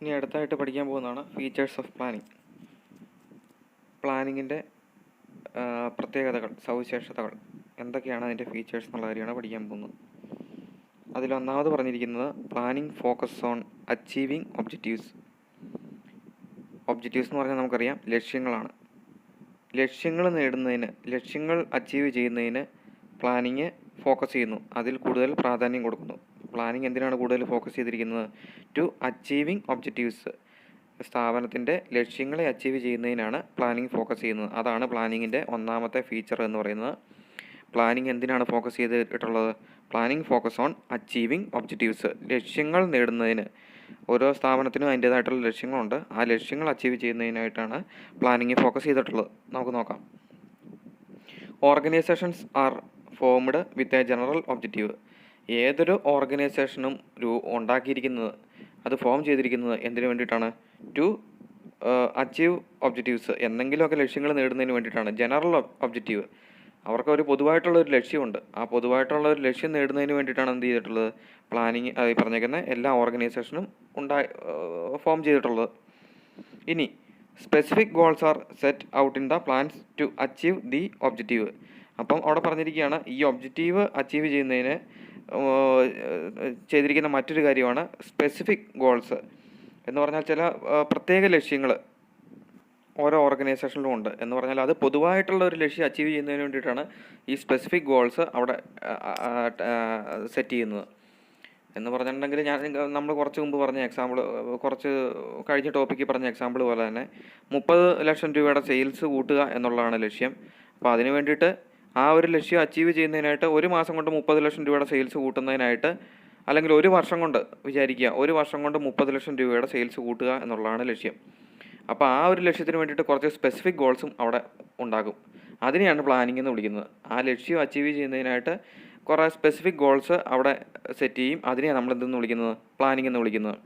ഇനി അടുത്തായിട്ട് പഠിക്കാൻ പോകുന്നതാണ് ഫീച്ചേഴ്സ് ഓഫ് പ്ലാനിങ്. പ്ലാനിങ്ങിൻ്റെ പ്രത്യേകതകൾ, സവിശേഷതകൾ എന്തൊക്കെയാണ്, അതിൻ്റെ ഫീച്ചേഴ്സ് എന്നുള്ള കാര്യമാണ് പഠിക്കാൻ പോകുന്നത്. അതിലൊന്നാമത് പറഞ്ഞിരിക്കുന്നത് planning focus on achieving objectives. Objectives എന്ന് പറഞ്ഞാൽ നമുക്കറിയാം ലക്ഷ്യങ്ങളാണ്. ലക്ഷ്യങ്ങൾ അച്ചീവ് ചെയ്യുന്നതിന് പ്ലാനിങ് ഫോക്കസ് ചെയ്യുന്നു, അതിൽ കൂടുതൽ പ്രാധാന്യം കൊടുക്കുന്നു. പ്ലാനിങ് എന്തിനാണ് കൂടുതൽ ഫോക്കസ് ചെയ്തിരിക്കുന്നത്? To achieving objectives. സ്ഥാപനത്തിൻ്റെ ലക്ഷ്യങ്ങളെ അച്ചീവ് ചെയ്യുന്നതിനാണ് പ്ലാനിങ് ഫോക്കസ് ചെയ്യുന്നത്. അതാണ് പ്ലാനിങ്ങിൻ്റെ ഒന്നാമത്തെ ഫീച്ചർ എന്ന് പറയുന്നത്. പ്ലാനിങ് എന്തിനാണ് ഫോക്കസ് ചെയ്തിട്ടുള്ളത്? Planning focus on achieving objectives. ലക്ഷ്യങ്ങൾ നേടുന്നതിന് ഓരോ സ്ഥാപനത്തിനും അതിൻ്റേതായിട്ടുള്ള ലക്ഷ്യങ്ങളുണ്ട്. ആ ലക്ഷ്യങ്ങൾ അച്ചീവ് ചെയ്യുന്നതിനായിട്ടാണ് പ്ലാനിങ് ഫോക്കസ് ചെയ്തിട്ടുള്ളത്. നമുക്ക് നോക്കാം. Organisations are formed with a general objective. ഏതൊരു ഓർഗനൈസേഷനും ഉണ്ടാക്കിയിരിക്കുന്നത്, അത് ഫോം ചെയ്തിരിക്കുന്നത് എന്തിനു വേണ്ടിയിട്ടാണ്? To achieve objectives. എന്തെങ്കിലുമൊക്കെ ലക്ഷ്യങ്ങൾ നേടുന്നതിന് വേണ്ടിയിട്ടാണ്. ജനറൽ ഒബ്ജക്റ്റീവ്, അവർക്ക് ഒരു പൊതുവായിട്ടുള്ള ഒരു ലക്ഷ്യമുണ്ട്. ആ പൊതുവായിട്ടുള്ള ഒരു ലക്ഷ്യം നേടുന്നതിന് വേണ്ടിയിട്ടാണ് എന്ത് ചെയ്തിട്ടുള്ളത്? പ്ലാനിങ് പറഞ്ഞേക്കുന്ന എല്ലാ ഓർഗനൈസേഷനും ഫോം ചെയ്തിട്ടുള്ളത്. ഇനി specific goals are set out in the plans to achieve the objective. അപ്പം അവിടെ പറഞ്ഞിരിക്കുകയാണ്, ഈ ഒബ്ജക്റ്റീവ് അച്ചീവ് ചെയ്യുന്നതിന് ചെയ്തിരിക്കുന്ന മറ്റൊരു കാര്യമാണ് സ്പെസിഫിക് ഗോൾസ് എന്ന് പറഞ്ഞാൽ ചില പ്രത്യേക ലക്ഷ്യങ്ങൾ ഓരോ ഓർഗനൈസേഷനിലും ഉണ്ട്. എന്ന് പറഞ്ഞാൽ അത് പൊതുവായിട്ടുള്ള ഒരു ലക്ഷ്യം അച്ചീവ് ചെയ്യുന്നതിന് വേണ്ടിയിട്ടാണ് ഈ സ്പെസിഫിക് ഗോൾസ് അവിടെ സെറ്റ് ചെയ്യുന്നത്. എന്ന് പറഞ്ഞിട്ടുണ്ടെങ്കിൽ നമ്മൾ കുറച്ച് മുമ്പ് പറഞ്ഞ എക്സാമ്പിൾ, കുറച്ച് കഴിഞ്ഞ ടോപ്പിക്ക് പറഞ്ഞ എക്സാമ്പിൾ പോലെ തന്നെ 30 ലക്ഷം രൂപയുടെ സെയിൽസ് കൂട്ടുക എന്നുള്ളതാണ് ലക്ഷ്യം. അപ്പോൾ അതിന് വേണ്ടിയിട്ട് ആ ഒരു ലക്ഷ്യം അച്ചീവ് ചെയ്യുന്നതിനായിട്ട് ഒരു മാസം കൊണ്ട് 30 ലക്ഷം രൂപയുടെ സെയിൽസ് കൂട്ടുന്നതിനായിട്ട്, അല്ലെങ്കിൽ ഒരു വർഷം കൊണ്ട് വിചാരിക്കുക, ഒരു വർഷം കൊണ്ട് 30 ലക്ഷം രൂപയുടെ സെയിൽസ് കൂട്ടുക എന്നുള്ളതാണ് ലക്ഷ്യം. അപ്പോൾ ആ ഒരു ലക്ഷ്യത്തിന് വേണ്ടിയിട്ട് കുറച്ച് സ്പെസിഫിക് ഗോൾസും അവിടെ ഉണ്ടാകും. അതിനെയാണ് പ്ലാനിങ് എന്ന് വിളിക്കുന്നത്. ആ ലക്ഷ്യം അച്ചീവ് ചെയ്യുന്നതിനായിട്ട് കുറേ സ്പെസിഫിക് ഗോൾസ് അവിടെ സെറ്റ് ചെയ്യും. അതിനെയാണ് നമ്മൾ എന്തെന്ന് വിളിക്കുന്നത്? പ്ലാനിങ് എന്ന് വിളിക്കുന്നത്.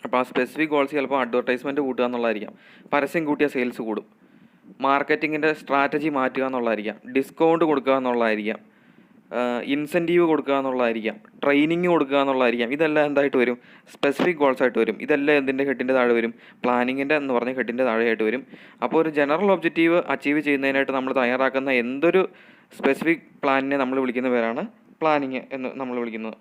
അപ്പോൾ ആ സ്പെസിഫിക് ഗോൾസ് ചിലപ്പോൾ അഡ്വർടൈസ്മെൻറ്റ് കൂട്ടുക എന്നുള്ളതായിരിക്കാം, പരസ്യം കൂട്ടിയ സെയിൽസ് കൂടും. മാർക്കറ്റിങ്ങിൻ്റെ സ്ട്രാറ്റജി മാറ്റുക എന്നുള്ളതായിരിക്കാം, ഡിസ്കൗണ്ട് കൊടുക്കുക എന്നുള്ളതായിരിക്കാം, ഇൻസെൻറ്റീവ് കൊടുക്കുക എന്നുള്ളതായിരിക്കാം, ട്രെയിനിങ് കൊടുക്കുക എന്നുള്ളതായിരിക്കാം. ഇതെല്ലാം എന്തായിട്ട് വരും? സ്പെസിഫിക് ഗോൾസ് ആയിട്ട് വരും. ഇതെല്ലാം എന്തിൻ്റെ ഹെഡിൻ്റെ താഴെ വരും? പ്ലാനിങ്ങിൻ്റെ എന്ന് പറഞ്ഞ ഹെഡിൻ്റെ താഴെയായിട്ട് വരും. അപ്പോൾ ഒരു ജനറൽ ഒബ്ജക്റ്റീവ് അച്ചീവ് ചെയ്യുന്നതിനായിട്ട് നമ്മൾ തയ്യാറാക്കുന്ന എന്തൊരു സ്പെസിഫിക് പ്ലാനിനെ നമ്മൾ വിളിക്കുന്ന പേരാണ് പ്ലാനിങ് എന്ന് നമ്മൾ വിളിക്കുന്നത്.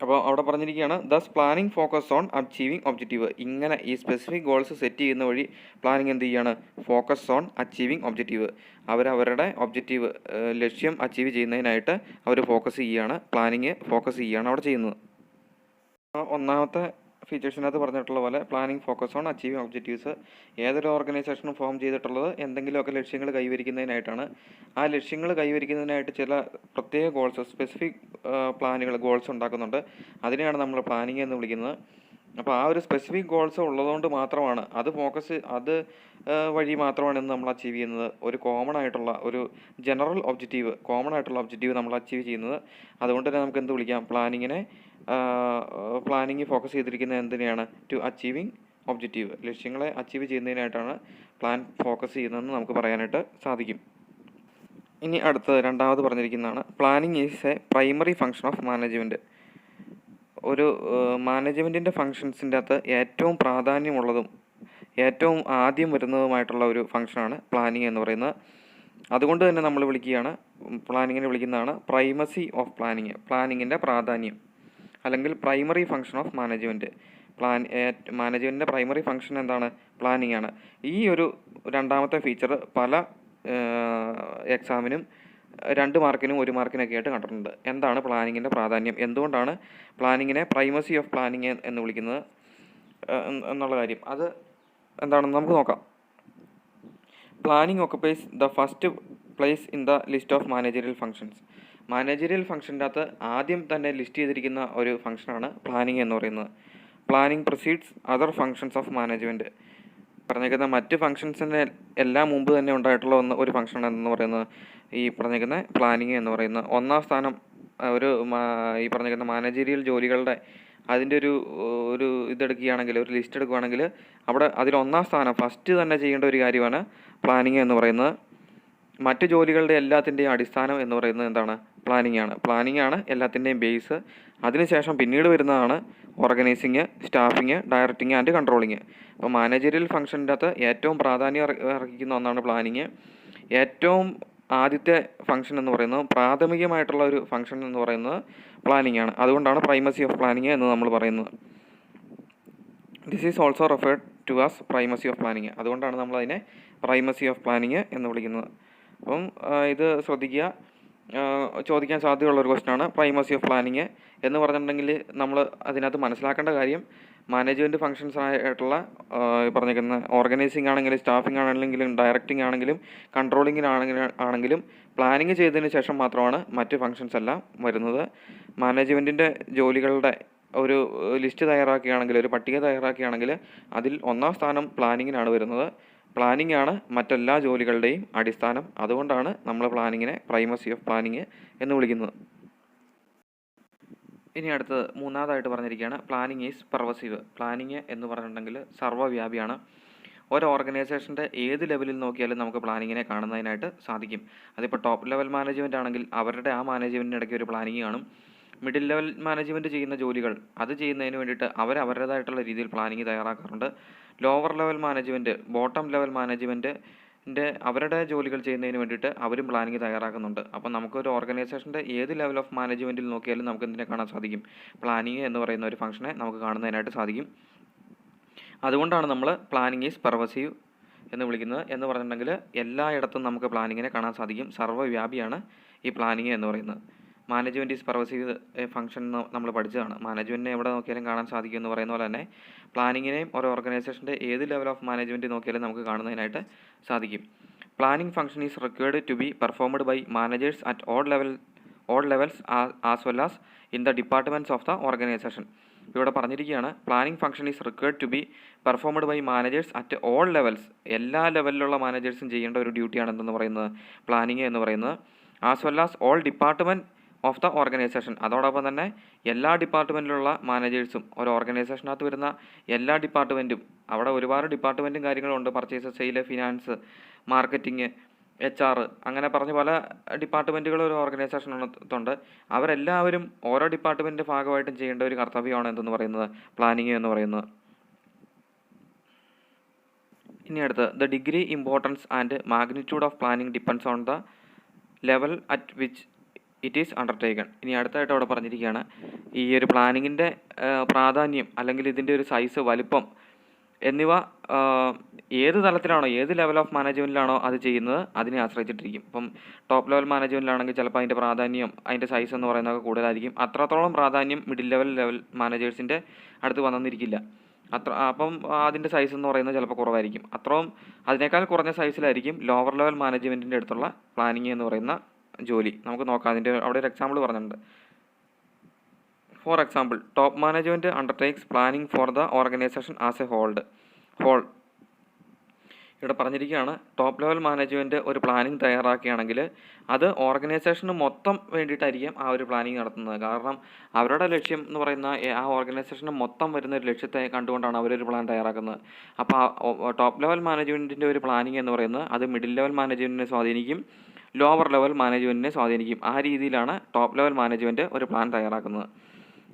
അപ്പോൾ അവിടെ പറഞ്ഞിരിക്കുകയാണ്, thus planning focus on achieving objective. ഇങ്ങനെ ഈ സ്പെസിഫിക് ഗോൾസ് സെറ്റ് ചെയ്യുന്ന വഴി പ്ലാനിങ് എന്ത് ചെയ്യുകയാണ്? Focus on achieving objective. അവരവരുടെ ഒബ്ജക്റ്റീവ്, ലക്ഷ്യം അച്ചീവ് ചെയ്യുന്നതിനായിട്ട് അവർ ഫോക്കസ് ചെയ്യുകയാണ്, പ്ലാനിങ് ഫോക്കസ് ചെയ്യുകയാണ് അവിടെ ചെയ്യുന്നത്. ഒന്നാമത്തെ ഫീച്ചേഴ്സിനകത്ത് പറഞ്ഞിട്ടുള്ള പോലെ planning focus on achieving objectives. ഏതൊരു ഓർഗനൈസേഷനും ഫോം ചെയ്തിട്ടുള്ളത് എന്തെങ്കിലുമൊക്കെ ലക്ഷ്യങ്ങൾ കൈവരിക്കുന്നതിനായിട്ടാണ്. ആ ലക്ഷ്യങ്ങൾ കൈവരിക്കുന്നതിനായിട്ട് ചില പ്രത്യേക ഗോൾസ്, സ്പെസിഫിക് ഗോൾസ് ഉണ്ടാക്കുന്നുണ്ട്. അതിനെയാണ് നമ്മൾ പ്ലാനിങ് എന്ന് വിളിക്കുന്നത്. അപ്പോൾ ആ ഒരു സ്പെസിഫിക് ഗോൾസ് ഉള്ളതുകൊണ്ട് മാത്രമാണ് അത് വഴി മാത്രമാണ് ഇന്ന് നമ്മൾ അച്ചീവ് ചെയ്യുന്നത്. ഒരു കോമൺ ആയിട്ടുള്ള ഒബ്ജക്റ്റീവ് നമ്മൾ അച്ചീവ് ചെയ്യുന്നത്. അതുകൊണ്ട് തന്നെ നമുക്ക് എന്ത് വിളിക്കാം? പ്ലാനിങ് ഫോക്കസ് ചെയ്തിരിക്കുന്നത് എന്തിനെയാണ്? To achieving objective. ലക്ഷ്യങ്ങളെ അച്ചീവ് ചെയ്യുന്നതിനായിട്ടാണ് പ്ലാൻ ഫോക്കസ് ചെയ്യുന്നതെന്ന് നമുക്ക് പറയാനായിട്ട് സാധിക്കും. ഇനി അടുത്തത് രണ്ടാമത് പറഞ്ഞിരിക്കുന്നതാണ് planning is a primary function of management. ഒരു മാനേജ്മെൻറ്റിൻ്റെ ഫങ്ഷൻസിൻ്റെ അകത്ത് ഏറ്റവും പ്രാധാന്യമുള്ളതും ഏറ്റവും ആദ്യം വരുന്നതുമായിട്ടുള്ള ഒരു ഫങ്ഷനാണ് പ്ലാനിങ് എന്ന് പറയുന്നത്. അതുകൊണ്ട് തന്നെ നമ്മൾ പ്ലാനിങ്ങിനെ വിളിക്കുന്നതാണ് പ്രൈമസി ഓഫ് പ്ലാനിങ്. പ്ലാനിങ്ങിൻ്റെ പ്രാധാന്യം, അല്ലെങ്കിൽ പ്രൈമറി ഫങ്ഷൻ ഓഫ് മാനേജ്മെൻറ്റ്. മാനേജ്മെൻറ്റിൻ്റെ പ്രൈമറി ഫങ്ഷൻ എന്താണ്? പ്ലാനിങ് ആണ്. ഈ ഒരു രണ്ടാമത്തെ ഫീച്ചർ പല എക്സാമിനും 2 മാർക്കിനും 1 മാർക്കിനൊക്കെ ആയിട്ട് കണ്ടിട്ടുണ്ട്. എന്താണ് പ്ലാനിങ്ങിൻ്റെ പ്രാധാന്യം, എന്തുകൊണ്ടാണ് പ്ലാനിങ്ങിനെ പ്രൈമസി ഓഫ് പ്ലാനിങ് എന്ന് വിളിക്കുന്നത് എന്നുള്ള കാര്യം, അത് എന്താണെന്ന് നമുക്ക് നോക്കാം. Planning occupies the first place in the list of managerial functions. Managerial ഫങ്ഷൻ്റെ അകത്ത് ആദ്യം തന്നെ ലിസ്റ്റ് ചെയ്തിരിക്കുന്ന ഒരു ഫങ്ഷനാണ് പ്ലാനിങ് എന്ന് പറയുന്നത്. Planning proceeds other functions of management. പറഞ്ഞേക്കുന്ന മറ്റ് ഫങ്ഷൻസിൻ്റെ എല്ലാം മുമ്പ് തന്നെ ഉണ്ടായിട്ടുള്ള ഒരു ഫങ്ഷൻ എന്ന് പറയുന്നത് ഈ പറഞ്ഞേക്കുന്ന പ്ലാനിങ് എന്ന് പറയുന്ന ഒന്നാം സ്ഥാനം. ഈ പറഞ്ഞേക്കുന്ന മാനേജറിയൽ ജോലികളുടെ അതിൻ്റെ ഒരു ഇതെടുക്കുകയാണെങ്കിൽ, ഒരു ലിസ്റ്റ് എടുക്കുകയാണെങ്കിൽ അവിടെ അതിലൊന്നാം സ്ഥാനം ഫസ്റ്റ് തന്നെ ചെയ്യേണ്ട ഒരു കാര്യമാണ് പ്ലാനിങ് എന്ന് പറയുന്നത്. മറ്റ് ജോലികളുടെ എല്ലാത്തിൻ്റെയും അടിസ്ഥാനം എന്ന് പറയുന്നത് എന്താണ്? പ്ലാനിംഗ് ആണ് എല്ലാത്തിൻ്റെയും ബേസ്. അതിനുശേഷം പിന്നീട് വരുന്നതാണ് organising, staffing, directing and controlling. അപ്പോൾ മാനേജറിയൽ ഫംഗ്ഷൻ്റെ അകത്ത് ഏറ്റവും പ്രാധാന്യം അർഹിക്കുന്ന ഒന്നാണ് പ്ലാനിങ്. ഏറ്റവും ആദ്യത്തെ ഫംഗ്ഷൻ എന്ന് പറയുന്നത്, പ്രാഥമികമായിട്ടുള്ള ഒരു ഫംഗ്ഷൻ എന്ന് പറയുന്നത് പ്ലാനിംഗ് ആണ്. അതുകൊണ്ടാണ് പ്രൈമസി ഓഫ് പ്ലാനിങ് എന്ന് നമ്മൾ പറയുന്നത്. This is also referred to as primacy of planning. അതുകൊണ്ടാണ് നമ്മളതിനെ പ്രൈമസി ഓഫ് പ്ലാനിങ് എന്ന് വിളിക്കുന്നത്. അപ്പം ഇത് ശ്രദ്ധിക്കുക, ചോദിക്കാൻ സാധ്യതയുള്ളൊരു ക്വസ്റ്റ്യനാണ് പ്രൈമസി ഓഫ് പ്ലാനിങ് എന്ന് പറഞ്ഞിട്ടുണ്ടെങ്കിൽ നമ്മൾ അതിനകത്ത് മനസ്സിലാക്കേണ്ട കാര്യം, മാനേജ്മെൻറ്റ് ഫങ്ഷൻസ് ആയിട്ടുള്ള പറഞ്ഞിരിക്കുന്ന ഓർഗനൈസിങ് ആണെങ്കിലും സ്റ്റാഫിംഗ് ആണെങ്കിലും ഡയറക്റ്റിംഗ് ആണെങ്കിലും കൺട്രോളിങ്ങിനാണെങ്കിലും പ്ലാനിങ് ചെയ്തതിന് ശേഷം മാത്രമാണ് മറ്റ് ഫങ്ഷൻസ് എല്ലാം വരുന്നത്. മാനേജ്മെൻറ്റിൻ്റെ ജോലികളുടെ ഒരു ലിസ്റ്റ് തയ്യാറാക്കുകയാണെങ്കിൽ, ഒരു പട്ടിക തയ്യാറാക്കുകയാണെങ്കിൽ അതിൽ ഒന്നാം സ്ഥാനം പ്ലാനിങ്ങിനാണ് വരുന്നത്. പ്ലാനിംഗ് ആണ് മറ്റെല്ലാ ജോലികളുടെയും അടിസ്ഥാനം. അതുകൊണ്ടാണ് നമ്മൾ പ്ലാനിങ്ങിനെ പ്രൈമസി ഓഫ് പ്ലാനിങ് എന്ന് വിളിക്കുന്നത്. ഇനി അടുത്തത് മൂന്നാമതായിട്ട് പറഞ്ഞിരിക്കുകയാണ് പ്ലാനിങ് ഈസ് പെർവസീവ്. പ്ലാനിങ് എന്ന് പറഞ്ഞിട്ടുണ്ടെങ്കിൽ സർവ്വവ്യാപിയാണ്. ഒരു ഓർഗനൈസേഷൻ്റെ ഏത് ലെവലിൽ നോക്കിയാലും നമുക്ക് പ്ലാനിങ്ങിനെ കാണുന്നതിനായിട്ട് സാധിക്കും. അതിപ്പോൾ ടോപ്പ് ലെവൽ മാനേജ്മെൻറ്റ് ആണെങ്കിൽ അവരുടെ ആ മാനേജ്മെൻറ്റിന് ഇടയ്ക്ക് ഒരു പ്ലാനിങ് കാണും. മിഡിൽ ലെവൽ മാനേജ്മെൻറ്റ് ചെയ്യുന്ന ജോലികൾ അത് ചെയ്യുന്നതിന് വേണ്ടിയിട്ട് അവരവരുടേതായിട്ടുള്ള രീതിയിൽ പ്ലാനിങ് തയ്യാറാക്കാറുണ്ട്. Lower level management, bottom level മാനേജ്മെൻറ്റിൻ്റെ അവരുടെ ജോലികൾ ചെയ്യുന്നതിന് വേണ്ടിയിട്ട് അവരും പ്ലാനിങ് തയ്യാറാക്കുന്നുണ്ട്. അപ്പം നമുക്കൊരു ഓർഗനൈസേഷൻ്റെ ഏത് ലെവൽ ഓഫ് മാനേജ്മെൻറ്റിൽ നോക്കിയാലും നമുക്ക് എന്തിനെ കാണാൻ സാധിക്കും? പ്ലാനിങ് എന്ന് പറയുന്ന ഒരു ഫംഗ്ഷനെ നമുക്ക് കാണുന്നതിനായിട്ട് സാധിക്കും. അതുകൊണ്ടാണ് നമ്മൾ പ്ലാനിങ് ഈസ് പെർവസീവ് എന്ന് വിളിക്കുന്നത്. എന്ന് പറഞ്ഞിട്ടുണ്ടെങ്കിൽ എല്ലായിടത്തും നമുക്ക് പ്ലാനിങ്ങിനെ കാണാൻ സാധിക്കും. സർവ്വവ്യാപിയാണ് ഈ പ്ലാനിങ് എന്ന് പറയുന്നത്. മാനേജ്മെൻറ്റ് ഈസ് പെർവസീവ് ഫംഗ്ഷൻ എന്ന് നമ്മൾ പഠിച്ചതാണ്. മാനേജ്മെൻറ്റിനെ എവിടെ നോക്കിയാലും കാണാൻ സാധിക്കും എന്ന് പറയുന്ന പോലെ തന്നെ പ്ലാനിങ്ങിനെയും ഒരു ഓർഗനൈസേഷൻ്റെ ഏത് ലെവൽ ഓഫ് മാനേജ്മെൻറ്റ് നോക്കിയാലും നമുക്ക് കാണുന്നതിനായിട്ട് സാധിക്കും. Planning function is required to be performed by managers at all levels as well as in the departments of the organisation. ഇവിടെ പറഞ്ഞിരിക്കുകയാണ് planning function is required to be performed by managers at all levels. എല്ലാ ലെവലിലുള്ള മാനേജേഴ്സും ചെയ്യേണ്ട ഒരു ഡ്യൂട്ടിയാണ് എന്തെന്ന് പറയുന്നത് planning എന്ന് പറയുന്നത്. As well as all department of the organisation. അതോടൊപ്പം തന്നെ എല്ലാ ഡിപ്പാർട്ട്മെൻറ്റിലുള്ള മാനേജേഴ്സും, ഒരു ഓർഗനൈസേഷനകത്ത് വരുന്ന എല്ലാ ഡിപ്പാർട്ട്മെൻറ്റും, അവിടെ ഒരുപാട് ഡിപ്പാർട്ട്മെൻറ്റും കാര്യങ്ങളുണ്ട്. Purchase, sale, finance, marketing, HR, അങ്ങനെ പറഞ്ഞ് പല ഡിപ്പാർട്ട്മെൻറ്റുകൾ ഒരു ഓർഗനൈസേഷനകത്തുണ്ട്. അവരെല്ലാവരും ഓരോ ഡിപ്പാർട്ട്മെൻറ്റിൻ്റെ ഭാഗമായിട്ടും ചെയ്യേണ്ട ഒരു കർത്തവ്യമാണ് എന്തെന്ന് പറയുന്നത് പ്ലാനിങ് എന്ന് പറയുന്നത്. ഇനി അടുത്ത് the degree importance and magnitude of planning depends on the level at which it is undertaken. ഇനി അടുത്തായിട്ട് അവിടെ പറഞ്ഞിരിക്കുകയാണ് ഈ ഒരു പ്ലാനിങ്ങിൻ്റെ പ്രാധാന്യം അല്ലെങ്കിൽ ഇതിൻ്റെ ഒരു സൈസ്, വലിപ്പം എന്നിവ ഏത് തലത്തിലാണോ, ഏത് ലെവൽ ഓഫ് മാനേജ്മെൻറ്റിലാണോ അത് ചെയ്യുന്നത് അതിനെ ആശ്രയിച്ചിട്ടിരിക്കും. ഇപ്പം ടോപ്പ് ലെവൽ മാനേജ്മെൻറ്റിലാണെങ്കിൽ ചിലപ്പോൾ അതിൻ്റെ പ്രാധാന്യം, അതിൻ്റെ സൈസ് എന്ന് പറയുന്നതൊക്കെ കൂടുതലായിരിക്കും. അത്രത്തോളം പ്രാധാന്യം മിഡിൽ ലെവൽ മാനേജേഴ്സിൻ്റെ അടുത്ത് വന്നിരിക്കില്ല. അപ്പം അതിൻ്റെ സൈസ് എന്ന് പറയുന്നത് ചിലപ്പോൾ കുറവായിരിക്കും. അതിനേക്കാൾ കുറഞ്ഞ സൈസിലായിരിക്കും ലോവർ ലെവൽ മാനേജ്മെൻറ്റിൻ്റെ അടുത്തുള്ള പ്ലാനിങ് എന്ന് പറയുന്ന ജോലി. നമുക്ക് നോക്കാം, അതിൻ്റെ അവിടെ ഒരു എക്സാമ്പിൾ പറഞ്ഞിട്ടുണ്ട്. For example, top management undertakes planning for the organisation as a whole. ഇവിടെ പറഞ്ഞിരിക്കുകയാണ് ടോപ്പ് ലെവൽ മാനേജ്മെൻറ്റ് ഒരു പ്ലാനിങ് തയ്യാറാക്കുകയാണെങ്കിൽ അത് ഓർഗനൈസേഷന് മൊത്തം വേണ്ടിയിട്ടായിരിക്കും ആ ഒരു പ്ലാനിങ് നടത്തുന്നത്. കാരണം അവരുടെ ലക്ഷ്യം എന്ന് പറയുന്ന ആ ഓർഗനൈസേഷന് മൊത്തം വരുന്ന ഒരു ലക്ഷ്യത്തെ കണ്ടുകൊണ്ടാണ് അവരൊരു പ്ലാൻ തയ്യാറാക്കുന്നത്. അപ്പോൾ ടോപ്പ് ലെവൽ മാനേജ്മെൻറ്റിൻ്റെ ഒരു പ്ലാനിങ് എന്ന് പറയുന്നത് അത് മിഡിൽ ലെവൽ മാനേജ്മെൻറ്റിനെ സ്വാധീനിക്കും, ലോവർ ലെവൽ മാനേജ്മെൻറ്റിനെ സ്വാധീനിക്കും. ആ രീതിയിലാണ് ടോപ്പ് ലെവൽ മാനേജ്മെൻറ്റ് ഒരു പ്ലാൻ തയ്യാറാക്കുന്നത്.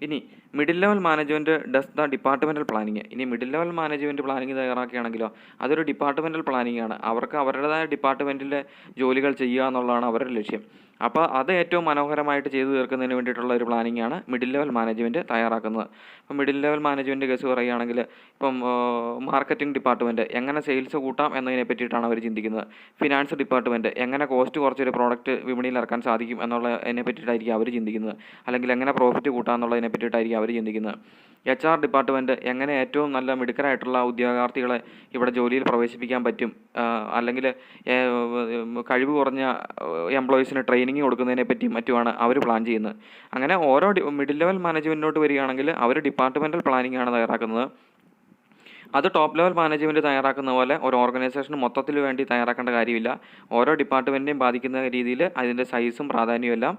ഇനി middle level management does the departmental planning. ഇനി മിഡിൽ ലെവൽ മാനേജ്മെൻറ്റ് പ്ലാനിങ് തയ്യാറാക്കുകയാണെങ്കിലോ അതൊരു ഡിപ്പാർട്ട്മെൻറ്റൽ പ്ലാനിങ് ആണ്. അവർക്ക് അവരുടേതായ ഡിപ്പാർട്ട്മെൻറ്റിലെ ജോലികൾ ചെയ്യുക എന്നുള്ളതാണ് അവരുടെ ലക്ഷ്യം. അപ്പോൾ അത് ഏറ്റവും മനോഹരമായിട്ട് ചെയ്തു തീർക്കുന്നതിന് വേണ്ടിയിട്ടുള്ള ഒരു പ്ലാനിങ് ആണ് മിഡിൽ ലെവൽ മാനേജ്മെൻറ്റ് തയ്യാറാക്കുന്നത്. ഇപ്പം മിഡിൽ ലെവൽ മാനേജ്മെൻറ്റ് കേസ് പറയുകയാണെങ്കിൽ ഇപ്പം മാർക്കറ്റിംഗ് ഡിപ്പാർട്ട്മെൻറ്റ് എങ്ങനെ സെയിൽസ് കൂട്ടാം എന്നതിനെ പറ്റിയിട്ടാണ് അവർ ചിന്തിക്കുന്നത്. ഫിനാൻസ് ഡിപ്പാർട്ട്മെൻറ്റ് എങ്ങനെ കോസ്റ്റ് കുറച്ചൊരു പ്രോഡക്റ്റ് വിപണിയിൽ ഇറക്കാൻ സാധിക്കും എന്നുള്ളതിനെ പറ്റിയിട്ടായിരിക്കും അവർ ചിന്തിക്കുന്നത്. അല്ലെങ്കിൽ എങ്ങനെ പ്രോഫിറ്റ് കൂട്ടാം എന്നുള്ളതിനെ പറ്റിയിട്ടായിരിക്കും അവർ ചിന്തിക്കുന്നത്. HR ഡിപ്പാർട്ട്മെൻറ്റ് എങ്ങനെ ഏറ്റവും നല്ല മിടുക്കരായിട്ടുള്ള ഉദ്യോഗാർത്ഥികളെ ഇവിടെ ജോലിയിൽ പ്രവേശിപ്പിക്കാൻ പറ്റും, അല്ലെങ്കിൽ കഴിവ് കുറഞ്ഞ എംപ്ലോയീസിന് ട്രെയിനിങ് കൊടുക്കുന്നതിനെ പറ്റിയും മറ്റുമാണ് അവർ പ്ലാൻ ചെയ്യുന്നത്. അങ്ങനെ ഓരോ മിഡിൽ ലെവൽ മാനേജ്മെൻറ്റിനോട്ട് വരികയാണെങ്കിൽ അവർ ഡിപ്പാർട്ട്മെൻറ്റൽ പ്ലാനിംഗ് ആണ് തയ്യാറാക്കുന്നത്. അത് ടോപ്പ് ലെവൽ മാനേജ്മെൻറ്റ് തയ്യാറാക്കുന്ന പോലെ ഒരു ഓർഗനൈസേഷന് മൊത്തത്തിൽ വേണ്ടി തയ്യാറാക്കേണ്ട കാര്യമില്ല. ഓരോ ഡിപ്പാർട്ട്മെൻറ്റിനെയും ബാധിക്കുന്ന രീതിയിൽ അതിൻ്റെ സൈസും പ്രാധാന്യവും എല്ലാം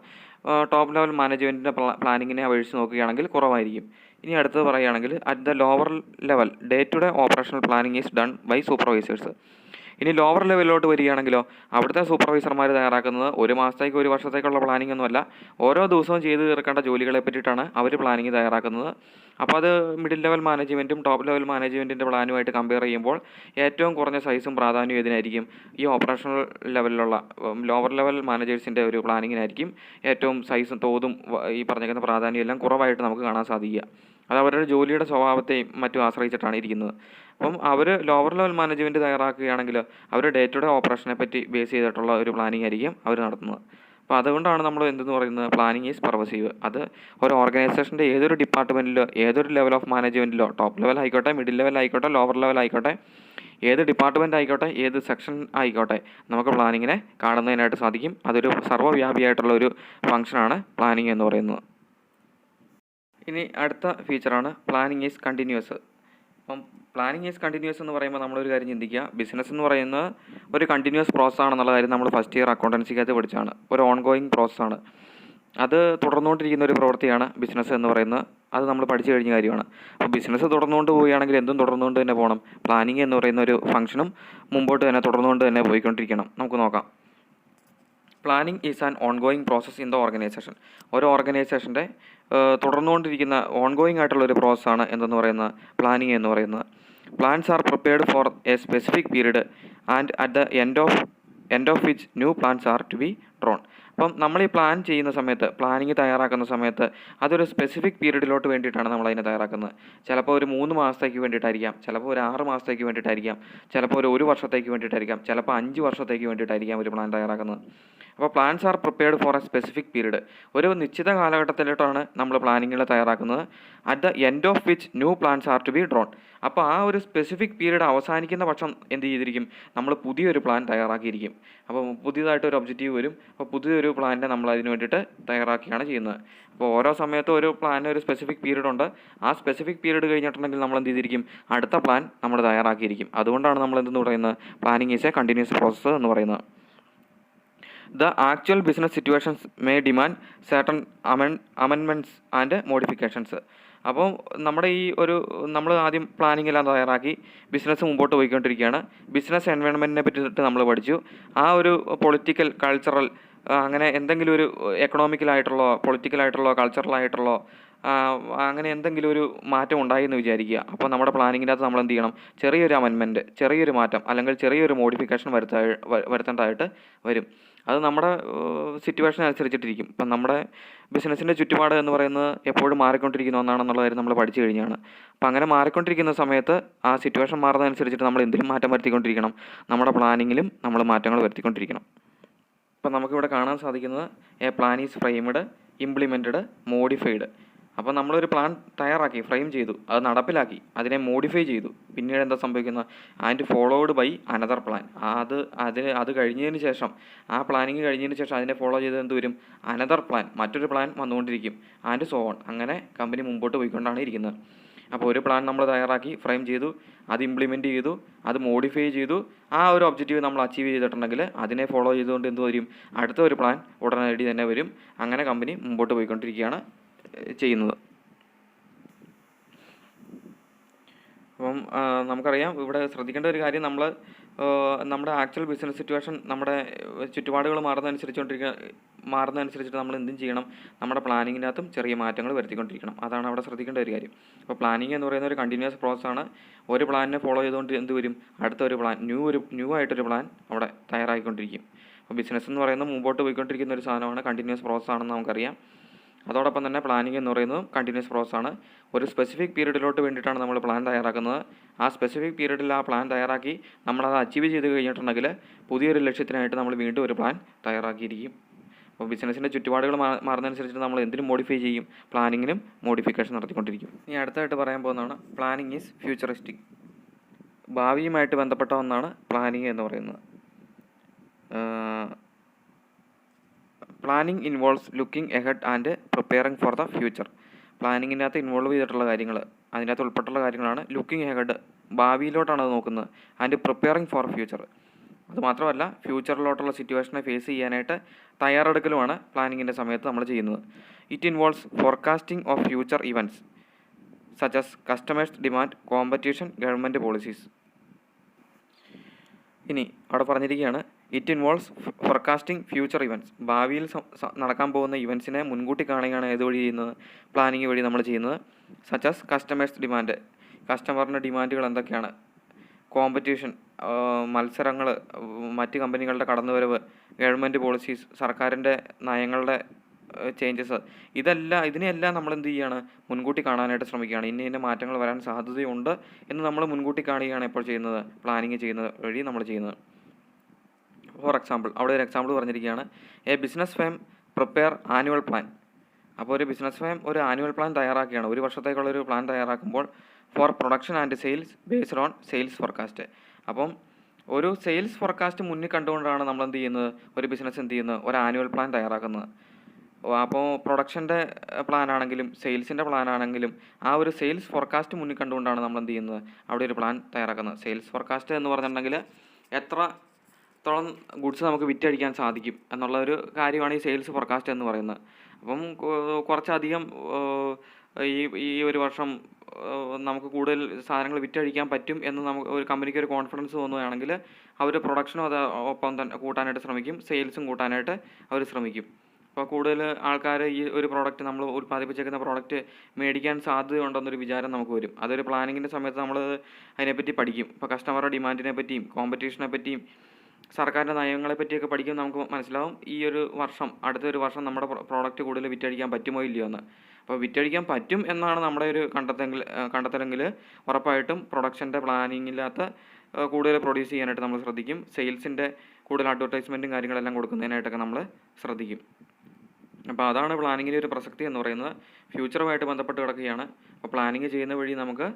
ടോപ്പ് ലെവൽ മാനേജ്മെൻറ്റിൻ്റെ പ്ലാനിങ്ങിനെ അപേക്ഷിച്ച് നോക്കുകയാണെങ്കിൽ കുറവായിരിക്കും. ഇനി അടുത്തത് പറയുകയാണെങ്കിൽ at the lower level day to day operational planning is done by supervisors. ഇനി ലോവർ ലെവലിലോട്ട് വരികയാണെങ്കിലോ അവിടുത്തെ സൂപ്പർവൈസർമാർ തയ്യാറാക്കുന്നത് 1 മാസത്തേക്ക് 1 വർഷത്തേക്കുള്ള പ്ലാനിംഗ് ഒന്നുമല്ല, ഓരോ ദിവസവും ചെയ്ത് തീർക്കേണ്ട ജോലികളെ പറ്റിയിട്ടാണ് അവർ പ്ലാനിങ് തയ്യാറാക്കുന്നത്. അപ്പോൾ അത് മിഡിൽ ലെവൽ മാനേജ്മെൻറ്റും ടോപ്പ് ലെവൽ മാനേജ്മെൻറ്റിൻ്റെ പ്ലാനുമായിട്ട് കമ്പയർ ചെയ്യുമ്പോൾ ഏറ്റവും കുറഞ്ഞ സൈസും പ്രാധാന്യവും ഇതിനായിരിക്കും ഈ ഓപ്പറേഷണൽ ലെവലിലുള്ള ലോവർ ലെവൽ മാനേജേഴ്സിൻ്റെ ഒരു പ്ലാനിങ്ങിനായിരിക്കും ഏറ്റവും സൈസും തോതും ഈ പറഞ്ഞേക്കുന്ന പ്രാധാന്യം എല്ലാം കുറവായിട്ട് നമുക്ക് കാണാൻ സാധിക്കുക. അത് അവരുടെ ജോലിയുടെ സ്വഭാവത്തെയും മറ്റും ആശ്രയിച്ചിട്ടാണ് ഇരിക്കുന്നത്. അപ്പം അവർ ലോവർ ലെവൽ മാനേജ്മെൻറ്റ് തയ്യാറാക്കുകയാണെങ്കിൽ അവർ ഡേ ടു ഡേ ഓപ്പറേഷനെ പറ്റി ബേസ് ചെയ്തിട്ടുള്ള ഒരു പ്ലാനിങ് ആയിരിക്കും അവർ നടത്തുന്നത്. അപ്പോൾ അതുകൊണ്ടാണ് നമ്മൾ എന്തെന്ന് പറയുന്നത് പ്ലാനിങ് ഈസ് പെർവസീവ്. അത് ഒരു ഓർഗനൈസേഷൻ്റെ ഏതൊരു ഡിപ്പാർട്ട്മെൻറ്റിലോ ഏതൊരു ലെവൽ ഓഫ് മാനേജ്മെൻറ്റിലോ ടോപ്പ് ലെവൽ ആയിക്കോട്ടെ, മിഡിൽ ലെവൽ ആയിക്കോട്ടെ, ലോവർ ലെവൽ ആയിക്കോട്ടെ, ഏത് ഡിപ്പാർട്ട്മെൻറ്റ് ആയിക്കോട്ടെ, ഏത് സെക്ഷൻ ആയിക്കോട്ടെ, നമുക്ക് പ്ലാനിങ്ങിനെ കാണുന്നതിനായിട്ട് സാധിക്കും. അതൊരു സർവ്വവ്യാപിയായിട്ടുള്ള ഒരു ഫംഗ്ഷനാണ് പ്ലാനിങ് എന്ന് പറയുന്നത്. ഇനി അടുത്ത ഫീച്ചറാണ് പ്ലാനിങ് ഈസ് കണ്ടിന്യൂസ്. അപ്പം പ്ലാനിങ് ഈസ് കണ്ടിന്യൂസ് എന്ന് പറയുമ്പോൾ നമ്മളൊരു കാര്യം ചിന്തിക്കുക, ബിസിനസ് എന്ന് പറയുന്നത് ഒരു കണ്ടിന്യൂസ് പ്രോസസ് ആണെന്നുള്ള കാര്യം നമ്മൾ ഫസ്റ്റ് ഇയർ അക്കൗണ്ടൻസിക്കകത്ത് പഠിച്ചാണ്. ഒരു ഓൺഗോയിങ് പ്രോസസ്സാണ്, അത് തുടർന്നുകൊണ്ടിരിക്കുന്ന ഒരു പ്രവൃത്തിയാണ് ബിസിനസ് എന്ന് പറയുന്നത്. അത് നമ്മൾ പഠിച്ചു കഴിഞ്ഞ കാര്യമാണ്. അപ്പോൾ ബിസിനസ് തുടർന്നുകൊണ്ട് പോവുകയാണെങ്കിൽ എന്തും തുടർന്നുകൊണ്ട് തന്നെ പോകണം. പ്ലാനിങ് എന്ന് പറയുന്ന ഒരു ഫംഗ്ഷനും മുമ്പോട്ട് തന്നെ തുടർന്നുകൊണ്ട് തന്നെ പോയിക്കൊണ്ടിരിക്കണം. നമുക്ക് നോക്കാം. Planning is an ongoing process in the organisation. ഒരു ഓർഗനൈസേഷൻ്റെ തുടർന്നുകൊണ്ടിരിക്കുന്ന ഓൺഗോയിങ് ആയിട്ടുള്ള ഒരു പ്രോസസ്സാണ് എന്തെന്ന് പറയുന്നത് പ്ലാനിങ് എന്ന് പറയുന്നത്. Plans are prepared for a specific period and at the end of which new plans are to be drawn. അപ്പം നമ്മൾ ഈ പ്ലാൻ ചെയ്യുന്ന സമയത്ത്, പ്ലാനിങ് തയ്യാറാക്കുന്ന സമയത്ത് അതൊരു സ്പെസിഫിക് പീരീഡിലോട്ട് വേണ്ടിയിട്ടാണ് നമ്മളതിനെ തയ്യാറാക്കുന്നത്. ചിലപ്പോൾ ഒരു 3 മാസത്തേക്ക് വേണ്ടിയിട്ടായിരിക്കാം, ചിലപ്പോൾ ഒരു 6 മാസത്തേക്ക് വേണ്ടിയിട്ടായിരിക്കാം, ചിലപ്പോൾ ഒരു വർഷത്തേക്ക് വേണ്ടിയിട്ടായിരിക്കാം, ചിലപ്പോൾ 5 വർഷത്തേക്ക് വേണ്ടിയിട്ടായിരിക്കാം ഒരു പ്ലാൻ തയ്യാറാക്കുന്നത്. അപ്പോൾ plans are prepared for a specific period. ഒരു നിശ്ചിത കാലഘട്ടത്തിലോട്ടാണ് നമ്മൾ പ്ലാനിങ്ങുകൾ തയ്യാറാക്കുന്നത്. At the end of which new plans are to be drawn. അപ്പോൾ ആ ഒരു സ്പെസിഫിക് പീരീഡ് അവസാനിക്കുന്ന പക്ഷം എന്ത് ചെയ്തിരിക്കും, നമ്മൾ പുതിയൊരു പ്ലാൻ തയ്യാറാക്കിയിരിക്കും. അപ്പോൾ പുതിയതായിട്ടൊരു ഒബ്ജക്റ്റീവ് വരും. അപ്പോൾ പുതിയൊരു പ്ലാനിനെ നമ്മൾ അതിന് വേണ്ടിയിട്ട് തയ്യാറാക്കുകയാണ് ചെയ്യുന്നത്. അപ്പോൾ ഓരോ സമയത്തും ഒരു പ്ലാനിന് ഒരു സ്പെസിഫിക് പീരീഡ് ഉണ്ട്. ആ സ്പെസിഫിക് പീരീഡ് കഴിഞ്ഞിട്ടുണ്ടെങ്കിൽ നമ്മൾ എന്ത് ചെയ്തിരിക്കും, അടുത്ത പ്ലാൻ നമ്മൾ തയ്യാറാക്കിയിരിക്കും. അതുകൊണ്ടാണ് നമ്മൾ എന്തെന്ന് പറയുന്നത് planning is A continuous process എന്ന് പറയുന്നത്. The actual business situations may demand certain amendments and modifications. അപ്പോൾ നമ്മുടെ ഈ നമ്മൾ ആദ്യം പ്ലാനിങ് എല്ലാം തയ്യാറാക്കി ബിസിനസ് മുമ്പോട്ട് പോയിക്കൊണ്ടിരിക്കുകയാണ്. ബിസിനസ് എൻവയോൺമെൻറ്റിനെ പറ്റിയിട്ട് നമ്മൾ പഠിച്ചു. ആ ഒരു പൊളിറ്റിക്കൽ, കൾച്ചറൽ, അങ്ങനെ എന്തെങ്കിലും ഒരു എക്കണോമിക്കലായിട്ടുള്ളോ പൊളിറ്റിക്കലായിട്ടുള്ളോ കൾച്ചറലായിട്ടുള്ളോ അങ്ങനെ എന്തെങ്കിലും ഒരു മാറ്റം ഉണ്ടായി എന്ന് വിചാരിക്കുക. അപ്പോൾ നമ്മുടെ പ്ലാനിങ്ങിനകത്ത് നമ്മൾ എന്ത് ചെയ്യണം, ചെറിയൊരു അമെൻമെൻറ്റ്, ചെറിയൊരു മാറ്റം അല്ലെങ്കിൽ ചെറിയൊരു മോഡിഫിക്കേഷൻ വരുത്തേണ്ടതായിട്ട് വരും. അത് നമ്മുടെ സിറ്റുവേഷൻ അനുസരിച്ചിട്ടിരിക്കും. ഇപ്പം നമ്മുടെ ബിസിനസ്സിൻ്റെ ചുറ്റുപാട് എന്ന് പറയുന്നത് എപ്പോഴും മാറിക്കൊണ്ടിരിക്കുന്ന ഒന്നാണെന്നുള്ള കാര്യം നമ്മൾ പഠിച്ചു കഴിഞ്ഞാണ്. അപ്പം അങ്ങനെ മാറിക്കൊണ്ടിരിക്കുന്ന സമയത്ത് ആ സിറ്റുവേഷൻ മാറുന്നതനുസരിച്ചിട്ട് നമ്മൾ എന്തിലും മാറ്റം വരുത്തിക്കൊണ്ടിരിക്കണം, നമ്മുടെ പ്ലാനിങ്ങിലും നമ്മൾ മാറ്റങ്ങൾ വരുത്തിക്കൊണ്ടിരിക്കണം. അപ്പം നമുക്കിവിടെ കാണാൻ സാധിക്കുന്നത് A plan is framed, implemented, modified. അപ്പോൾ നമ്മളൊരു പ്ലാൻ തയ്യാറാക്കി, ഫ്രെയിം ചെയ്തു, അത് നടപ്പിലാക്കി, അതിനെ മോഡിഫൈ ചെയ്തു. പിന്നീട് എന്താ സംഭവിക്കുന്നത്, and followed by another plan. അത് കഴിഞ്ഞതിന് ശേഷം, ആ പ്ലാനിങ് കഴിഞ്ഞതിന് ശേഷം അതിനെ ഫോളോ ചെയ്ത് എന്ത് വരും, അനദർ പ്ലാൻ, മറ്റൊരു പ്ലാൻ വന്നുകൊണ്ടിരിക്കും. And so on. അങ്ങനെ കമ്പനി മുമ്പോട്ട് പോയിക്കൊണ്ടാണ് ഇരിക്കുന്നത്. അപ്പോൾ ഒരു പ്ലാൻ നമ്മൾ തയ്യാറാക്കി, ഫ്രെയിം ചെയ്തു, അത് ഇംപ്ലിമെൻറ്റ് ചെയ്തു, അത് മോഡിഫൈ ചെയ്തു. ആ ഒരു ഒബ്ജക്റ്റീവ് നമ്മൾ അച്ചീവ് ചെയ്തിട്ടുണ്ടെങ്കിൽ അതിനെ ഫോളോ ചെയ്തുകൊണ്ട് എന്ത് വരും, അടുത്ത ഒരു പ്ലാൻ ഉടനടി തന്നെ വരും. അങ്ങനെ കമ്പനി മുമ്പോട്ട് പോയിക്കൊണ്ടിരിക്കുകയാണ് ചെയ്യുന്നത്. അപ്പം നമുക്കറിയാം ഇവിടെ ശ്രദ്ധിക്കേണ്ട ഒരു കാര്യം, നമ്മുടെ ആക്ച്വൽ ബിസിനസ് സിറ്റുവേഷൻ, നമ്മുടെ ചുറ്റുപാടുകൾ മാറുന്നതനുസരിച്ചിട്ട് നമ്മൾ എന്തും ചെയ്യണം, നമ്മുടെ പ്ലാനിങ്ങിനകത്തും ചെറിയ മാറ്റങ്ങൾ വരുത്തിക്കൊണ്ടിരിക്കണം. അതാണ് അവിടെ ശ്രദ്ധിക്കേണ്ട ഒരു കാര്യം. അപ്പോൾ പ്ലാനിങ് എന്ന് പറയുന്ന ഒരു കണ്ടിന്യൂസ് പ്രോസസ്സാണ്. ഒരു പ്ലാനിനെ ഫോളോ ചെയ്തുകൊണ്ട് എന്ത് വരും, അടുത്ത ഒരു പ്ലാൻ, ന്യൂ ആയിട്ടൊരു പ്ലാൻ അവിടെ തയ്യാറായിക്കൊണ്ടിരിക്കും. അപ്പോൾ ബിസിനസ് എന്ന് പറയുന്നത് മുമ്പോട്ട് പോയിക്കൊണ്ടിരിക്കുന്ന ഒരു സാധനമാണ്, കണ്ടിന്യൂസ് പ്രോസസ്സാണെന്ന് നമുക്കറിയാം. അതോടൊപ്പം തന്നെ പ്ലാനിങ് എന്ന് പറയുന്നതും കണ്ടിന്യൂസ് പ്രോസസ്സാണ്. ഒരു സ്പെസിഫിക് പീരീഡിലോട്ട് വേണ്ടിയിട്ടാണ് നമ്മൾ പ്ലാൻ തയ്യാറാക്കുന്നത്. ആ സ്പെസിഫിക് പീരീഡിൽ ആ പ്ലാൻ തയ്യാറാക്കി നമ്മളത് അച്ചീവ് ചെയ്ത് കഴിഞ്ഞിട്ടുണ്ടെങ്കിൽ പുതിയൊരു ലക്ഷ്യത്തിനായിട്ട് നമ്മൾ വീണ്ടും ഒരു പ്ലാൻ തയ്യാറാക്കിയിരിക്കും. അപ്പോൾ ബിസിനസ്സിൻ്റെ ചുറ്റുപാടുകൾ മാറുന്നതനുസരിച്ച് നമ്മൾ എന്തിനും മോഡിഫൈ ചെയ്യും, പ്ലാനിങ്ങിനും മോഡിഫിക്കേഷൻ നടത്തിക്കൊണ്ടിരിക്കും. ഇനി അടുത്തായിട്ട് പറയാൻ പോകുന്നതാണ് പ്ലാനിങ് ഈസ് ഫ്യൂച്ചറിസ്റ്റിക്. ഭാവിയുമായിട്ട് ബന്ധപ്പെട്ട ഒന്നാണ് പ്ലാനിങ് എന്ന് പറയുന്നത്. Planning involves looking ahead and preparing for the future. പ്ലാനിങ്ങിനകത്ത് ഇൻവോൾവ് ചെയ്തിട്ടുള്ള കാര്യങ്ങൾ, അതിനകത്ത് ഉൾപ്പെട്ടുള്ള കാര്യങ്ങളാണ് ലുക്കിംഗ് എഹെഡ്, ഭാവിയിലോട്ടാണ് അത് നോക്കുന്നത്, ആൻഡ് പ്രിപ്പയറിംഗ് ഫോർ ഫ്യൂച്ചർ. അതുമാത്രമല്ല ഫ്യൂച്ചറിലോട്ടുള്ള സിറ്റുവേഷനെ ഫേസ് ചെയ്യാനായിട്ട് തയ്യാറെടുക്കലുമാണ് പ്ലാനിങ്ങിൻ്റെ സമയത്ത് നമ്മൾ ചെയ്യുന്നത്. It involves forecasting of future events such as customers demand, competition, government policies. ഇനി അവിടെ പറഞ്ഞിരിക്കുകയാണ്, it involves forecasting future events. ഭാവിയിൽ നടക്കാൻ പോകുന്ന ഇവൻറ്റ്സിനെ മുൻകൂട്ടി കാണുകയാണ് ഏതുവഴി ചെയ്യുന്നത്? പ്ലാനിങ് വഴി നമ്മൾ ചെയ്യുന്നത്. സച്ചാസ് കസ്റ്റമേഴ്സ് ഡിമാൻഡ്, കസ്റ്റമറിൻ്റെ ഡിമാൻഡുകൾ എന്തൊക്കെയാണ്, കോമ്പറ്റീഷൻ, മത്സരങ്ങൾ, മറ്റ് കമ്പനികളുടെ കടന്നുവരവ്, ഗവൺമെൻറ് പോളിസീസ്, സർക്കാരിൻ്റെ നയങ്ങളുടെ ചേഞ്ചസ്, ഇതിനെയെല്ലാം നമ്മൾ എന്ത് ചെയ്യുകയാണ്? മുൻകൂട്ടി കാണാനായിട്ട് ശ്രമിക്കുകയാണ്. ഇന്ന മാറ്റങ്ങൾ വരാൻ സാധ്യതയുണ്ട് എന്ന് നമ്മൾ മുൻകൂട്ടി കാണുകയാണ് എപ്പോൾ ചെയ്യുന്നത്? പ്ലാനിങ് ചെയ്യുന്നത് വഴി നമ്മൾ ചെയ്യുന്നത്. ഫോർ എക്സാമ്പിൾ, അവിടെ ഒരു എക്സാമ്പിൾ പറഞ്ഞിരിക്കുകയാണ്, A business firm prepare annual plan. അപ്പോൾ ഒരു ബിസിനസ് ഫേം ഒരു ആനുവൽ പ്ലാൻ തയ്യാറാക്കുകയാണ്, ഒരു വർഷത്തേക്കുള്ളൊരു പ്ലാൻ തയ്യാറാക്കുമ്പോൾ for production and sales based on sales forecast. അപ്പം ഒരു സെയിൽസ് ഫോർകാസ്റ്റ് മുന്നിൽ കണ്ടുകൊണ്ടാണ് നമ്മൾ എന്ത് ചെയ്യുന്നത്? ഒരു ബിസിനസ് എന്ത് ചെയ്യുന്നത്? ഒരു ആനുവൽ പ്ലാൻ തയ്യാറാക്കുന്നത്. അപ്പോൾ പ്രൊഡക്ഷൻ്റെ പ്ലാൻ ആണെങ്കിലും സെയിൽസിൻ്റെ പ്ലാൻ ആണെങ്കിലും ആ ഒരു സെയിൽസ് ഫോർകാസ്റ്റ് മുന്നിൽ കണ്ടുകൊണ്ടാണ് നമ്മൾ എന്ത് ചെയ്യുന്നത്? അവിടെ ഒരു പ്ലാൻ തയ്യാറാക്കുന്നത്. സെയിൽസ് ഫോർകാസ്റ്റ് എന്ന് പറഞ്ഞിട്ടുണ്ടെങ്കിൽ എത്രത്തോളം ഗുഡ്സ് നമുക്ക് വിറ്റഴിക്കാൻ സാധിക്കും എന്നുള്ള ഒരു കാര്യമാണ് ഈ സെയിൽസ് ഫോർകാസ്റ്റ് എന്ന് പറയുന്നത്. അപ്പം കുറച്ചധികം ഈ ഒരു വർഷം നമുക്ക് കൂടുതൽ സാധനങ്ങൾ വിറ്റഴിക്കാൻ പറ്റും എന്ന് നമുക്ക് ഒരു കമ്പനിക്ക് ഒരു കോൺഫിഡൻസ് തോന്നുകയാണെങ്കിൽ അവർ പ്രൊഡക്ഷനും അത് ഒപ്പം തന്നെ കൂട്ടാനായിട്ട് ശ്രമിക്കും, സെയിൽസും കൂട്ടാനായിട്ട് അവർ ശ്രമിക്കും. അപ്പോൾ കൂടുതൽ ആൾക്കാർ ഈ ഒരു പ്രോഡക്റ്റ്, നമ്മൾ ഉൽപ്പാദിപ്പിച്ചേക്കുന്ന പ്രോഡക്റ്റ് മേടിക്കാൻ സാധ്യതയുണ്ടെന്നൊരു വിചാരം നമുക്ക് വരും. അതൊരു പ്ലാനിങ്ങിൻ്റെ സമയത്ത് നമ്മൾ അതിനെപ്പറ്റി പഠിക്കും. ഇപ്പോൾ കസ്റ്റമറുടെ ഡിമാൻഡിനെ പറ്റിയും കോമ്പറ്റീഷനെ പറ്റിയും സർക്കാരിൻ്റെ നയങ്ങളെ പറ്റിയൊക്കെ പഠിക്കും. നമുക്ക് മനസ്സിലാവും ഈ ഒരു വർഷം, അടുത്തൊരു വർഷം നമ്മുടെ പ്രോഡക്റ്റ് കൂടുതൽ വിറ്റഴിക്കാൻ പറ്റുമോ ഇല്ലയോ എന്ന്. അപ്പോൾ വിറ്റഴിക്കാൻ പറ്റും എന്നാണ് നമ്മുടെ ഒരു കണ്ടെത്തലെങ്കിൽ ഉറപ്പായിട്ടും പ്രൊഡക്ഷൻ്റെ പ്ലാനിങ്ങില്ലാത്ത കൂടുതൽ പ്രൊഡ്യൂസ് ചെയ്യാനായിട്ട് നമ്മൾ ശ്രദ്ധിക്കും. സെയിൽസിൻ്റെ കൂടുതൽ അഡ്വർടൈസ്മെൻറ്റും കാര്യങ്ങളെല്ലാം കൊടുക്കുന്നതിനായിട്ടൊക്കെ നമ്മൾ ശ്രദ്ധിക്കും. അപ്പോൾ അതാണ് പ്ലാനിങ്ങിൻ്റെ ഒരു പ്രസക്തി എന്ന് പറയുന്നത്. ഫ്യൂച്ചറുമായിട്ട് ബന്ധപ്പെട്ട് കിടക്കുകയാണ്. അപ്പോൾ പ്ലാനിങ് ചെയ്യുന്ന വഴി നമുക്ക്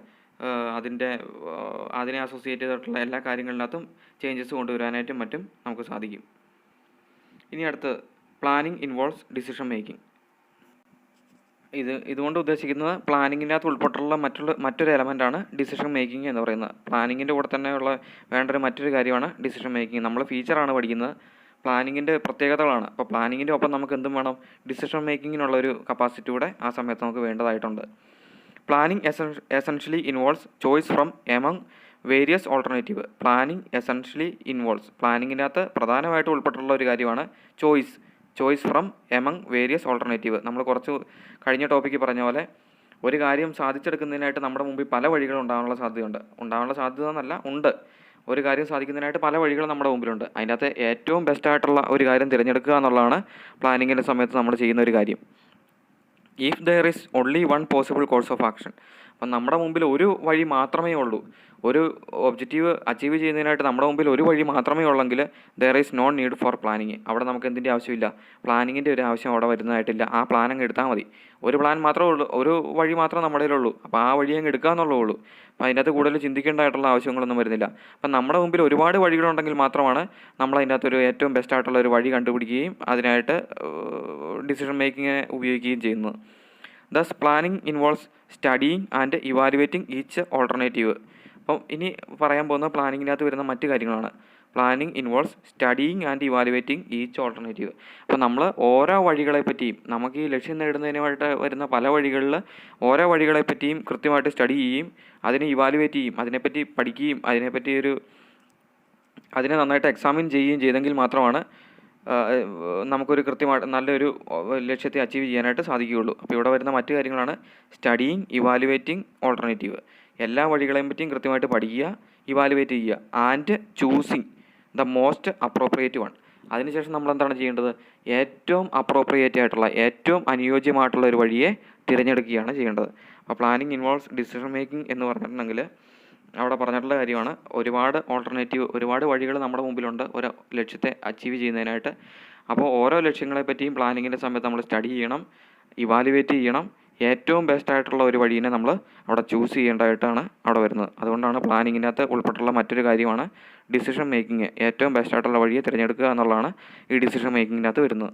അതിനെ അസോസിയേറ്റ് ചെയ്തിട്ടുള്ള എല്ലാ കാര്യങ്ങളിനകത്തും ചേഞ്ചസ് കൊണ്ടുവരാനായിട്ടും മറ്റും നമുക്ക് സാധിക്കും. ഇനി അടുത്ത് പ്ലാനിങ് ഇൻവോൾവ്സ് ഡിസിഷൻ മേക്കിംഗ്. ഇതുകൊണ്ട് ഉദ്ദേശിക്കുന്നത് പ്ലാനിങ്ങിനകത്ത് ഉൾപ്പെട്ടുള്ള മറ്റൊരു എലമെൻ്റാണ് ഡിസിഷൻ മേക്കിംഗ് എന്ന് പറയുന്നത്. പ്ലാനിങ്ങിൻ്റെ കൂടെ തന്നെയുള്ള വേണ്ടൊരു മറ്റൊരു കാര്യമാണ് ഡിസിഷൻ മേക്കിംഗ്. നമ്മൾ ഫീച്ചറാണ് പഠിക്കുന്നത്, പ്ലാനിങ്ങിൻ്റെ പ്രത്യേകതകളാണ്. അപ്പോൾ പ്ലാനിങ്ങിൻ്റെ ഒപ്പം നമുക്ക് എന്തും വേണം? ഡിസിഷൻ മേക്കിങ്ങിനുള്ളൊരു കപ്പാസിറ്റി കൂടെ ആ സമയത്ത് നമുക്ക് വേണ്ടതായിട്ടുണ്ട്. Planning essentially involves choice from among various alternative. Planning essentially involves, പ്ലാനിങ്ങിനകത്ത് പ്രധാനമായിട്ട് ഉൾപ്പെട്ടുള്ള ഒരു കാര്യമാണ് choice from among various alternative. നമ്മൾ കുറച്ച് കഴിഞ്ഞ ടോപ്പിക്ക് പറഞ്ഞ പോലെ ഒരു കാര്യം സാധിച്ചെടുക്കുന്നതിനായിട്ട് നമ്മുടെ മുമ്പിൽ പല വഴികൾ ഉണ്ടാകാനുള്ള സാധ്യത എന്നല്ല, ഉണ്ട്. ഒരു കാര്യം സാധിക്കുന്നതിനായിട്ട് പല വഴികളും നമ്മുടെ മുമ്പിലുണ്ട്. അതിൻ്റെ അകത്ത് ഏറ്റവും ബെസ്റ്റായിട്ടുള്ള ഒരു കാര്യം തിരഞ്ഞെടുക്കുക എന്നുള്ളതാണ് പ്ലാനിങ്ങിൻ്റെ സമയത്ത് നമ്മൾ ചെയ്യുന്ന ഒരു കാര്യം. If there is only one possible course of action. അപ്പം നമ്മുടെ മുമ്പിൽ ഒരു വഴി മാത്രമേ ഉള്ളൂ, ഒരു ഒബ്ജക്റ്റീവ് അച്ചീവ് ചെയ്യുന്നതിനായിട്ട് നമ്മുടെ മുമ്പിൽ ഒരു വഴി മാത്രമേ ഉള്ളെങ്കിൽ there is no need for planning. അവിടെ നമുക്ക് എന്തിൻ്റെ ആവശ്യമില്ല? പ്ലാനിങ്ങിൻ്റെ ഒരു ആവശ്യം അവിടെ വരുന്നതായിട്ടില്ല. ആ പ്ലാൻ അങ്ങ് എടുത്താൽ മതി. ഒരു പ്ലാൻ മാത്രമേ ഉള്ളൂ, ഒരു വഴി മാത്രമേ നമ്മുടെ കയ്യിലുള്ളൂ. അപ്പോൾ ആ വഴി അങ്ങ് എടുക്കുക എന്നുള്ളേ ഉള്ളൂ. അപ്പോൾ അതിൻ്റെ അകത്ത് കൂടുതൽ ചിന്തിക്കേണ്ടതായിട്ടുള്ള ആവശ്യങ്ങളൊന്നും വരുന്നില്ല. അപ്പം നമ്മുടെ മുമ്പിൽ ഒരുപാട് വഴികളുണ്ടെങ്കിൽ മാത്രമാണ് നമ്മൾ അതിൻ്റെ അകത്തൊരു ഏറ്റവും ബെസ്റ്റായിട്ടുള്ള ഒരു വഴി കണ്ടുപിടിക്കുകയും അതിനായിട്ട് ഡിസിഷൻ മേക്കിങ്ങിനെ ഉപയോഗിക്കുകയും ചെയ്യുന്നത്. Thus planning involves studying and evaluating each alternative. അപ്പം ഇനി പറയാൻ പോകുന്ന പ്ലാനിങ്ങിനകത്ത് വരുന്ന മറ്റു കാര്യങ്ങളാണ്. Planning involves studying and evaluating each alternative. അപ്പോൾ നമ്മൾ ഓരോ വഴികളെ പറ്റിയും, നമുക്ക് ഈ ലക്ഷ്യം നേടുന്നതിനായിട്ട് വരുന്ന പല വഴികളിൽ ഓരോ വഴികളെ പറ്റിയും കൃത്യമായിട്ട് സ്റ്റഡി ചെയ്യുകയും അതിനെ ഇവാലുവേറ്റ് ചെയ്യും, അതിനെപ്പറ്റി പഠിക്കുകയും അതിനെ നന്നായിട്ട് എക്സാമിൻ ചെയ്യുകയും ചെയ്തെങ്കിൽ മാത്രമാണ് നമുക്കൊരു കൃത്യമായിട്ട് നല്ലൊരു ലക്ഷ്യത്തെ അച്ചീവ് ചെയ്യാനായിട്ട് സാധിക്കുകയുള്ളൂ. അപ്പോൾ ഇവിടെ വരുന്ന മറ്റു കാര്യങ്ങളാണ് സ്റ്റഡിയിങ്, ഇവാലുവേറ്റിംഗ് ഓൾട്ടർനേറ്റീവ്. എല്ലാ വഴികളെയും പറ്റിയും കൃത്യമായിട്ട് പഠിക്കുക, ഇവാലുവേറ്റ് ചെയ്യുക, and choosing the most appropriate one. അതിനുശേഷം നമ്മൾ എന്താണ് ചെയ്യേണ്ടത്? ഏറ്റവും അപ്രോപ്രിയേറ്റ് ആയിട്ടുള്ള, ഏറ്റവും അനുയോജ്യമായിട്ടുള്ള ഒരു വഴിയെ തിരഞ്ഞെടുക്കുകയാണ് ചെയ്യേണ്ടത്. അപ്പോൾ പ്ലാനിങ് ഇൻവോൾവ്സ് ഡിസിഷൻ മേക്കിംഗ് എന്ന് പറഞ്ഞിട്ടുണ്ടെങ്കിൽ അവിടെ പറഞ്ഞിട്ടുള്ള കാര്യമാണ്. ഒരുപാട് വഴികൾ നമ്മുടെ മുമ്പിലുണ്ട് ഒരു ലക്ഷ്യത്തെ അച്ചീവ് ചെയ്യുന്നതിനായിട്ട്. അപ്പോൾ ഓരോ ലക്ഷ്യങ്ങളെ പറ്റിയും പ്ലാനിങ്ങിൻ്റെ സമയത്ത് നമ്മൾ സ്റ്റഡി ചെയ്യണം, ഇവാലുവേറ്റ് ചെയ്യണം, ഏറ്റവും ബെസ്റ്റായിട്ടുള്ള ഒരു വഴീനെ നമ്മൾ അവിടെ ചൂസ് ചെയ്യേണ്ടതായിട്ടാണ് അവിടെ വരുന്നത്. അതുകൊണ്ടാണ് പ്ലാനിങ്ങിനകത്ത് ഉൾപ്പെട്ടുള്ള മറ്റൊരു കാര്യമാണ് ഡിസിഷൻ മേക്കിങ്. ഏറ്റവും ബെസ്റ്റായിട്ടുള്ള വഴിയെ തിരഞ്ഞെടുക്കുക എന്നുള്ളതാണ് ഈ ഡിസിഷൻ മേക്കിങ്ങിനകത്ത് വരുന്നത്.